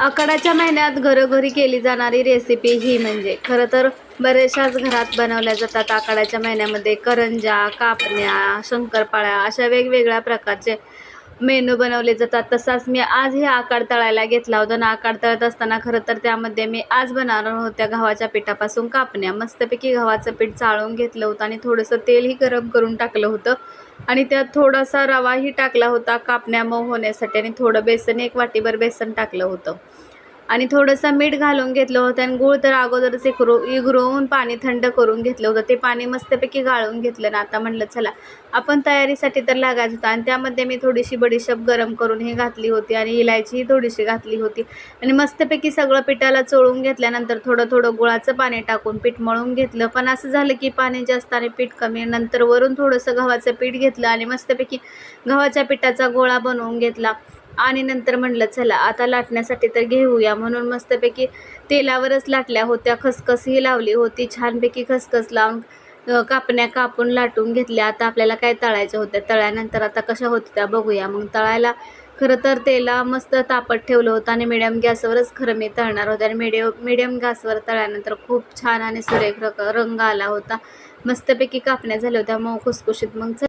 आखाडाच्या महिन्यात घरोघरी केली जाणारी रेसिपी ही म्हणजे खरं तर बऱ्याचशाच घरात बनवल्या जातात. आखाडाच्या महिन्यामध्ये करंज्या, कापण्या, शंकरपाळ्या अशा वेगवेगळ्या प्रकारचे मेनू बनवले जातात. तसाच मी आज हे आखाड तळायला घेतला होता आणि आखाड तळत असताना खरं तर त्यामध्ये मी आज बनवणार होत्या गव्हाच्या पिठापासून कापण्या. मस्तपैकी गव्हाचं पीठ चाळून घेतलं होतं आणि थोडंसं तेलही गरम करून टाकलं होतं आणि त्यात थोडासा रवाही टाकला होता कापण्या मऊ होण्यासाठी आणि थोडं बेसन, 1 वाटीभर बेसन टाकलं होतं आणि थोडंसं मीठ घालून घेतलं होतं आणि गूळ तर अगोदरच इगरून पाणी थंड करून घेतलं होतं. ते पाणी मस्तपैकी गाळून घेतलं ना. आता म्हटलं चला आपण तयारीसाठी तर लागायचं होतं आणि त्यामध्ये मी थोडीशी बडीशेप गरम करून ही घातली होती आणि इलायचीही थोडीशी घातली होती आणि मस्तपैकी सगळं पिठाला चोळून घेतल्यानंतर थोडं थोडं गुळाचं पाणी टाकून पीठ मळून घेतलं. पण असं झालं की पाणी जास्त आणि पीठ कमी. नंतर वरून थोडंसं गव्हाचं पीठ घेतलं आणि मस्तपैकी गव्हाच्या पिठाचा गोळा बनवून घेतला आणि नंतर म्हटलं चला आता लाटण्यासाठी तर घेऊया म्हणून मस्तपैकी तेलावरच लाटल्या होत्या. खसखसही लावली होती. छानपैकी खसखस लावून कापण्या कापून लाटून घेतल्या. आता आपल्याला काय तळायच्या होत्या. तळल्यानंतर आता कशा होत्या त्या बघूया. मग तळायला खरं तर तेला मस्त तापत ठेवलं होतं आणि मिडियम गॅसवरच खरं मी तळणार होते आणि मिडियम गॅसवर तळल्यानंतर खूप छान आणि सुरेख रंग आला होता. मस्तपैकी कापण्या झाल्या होत्या मऊ खुसखुशीत. मग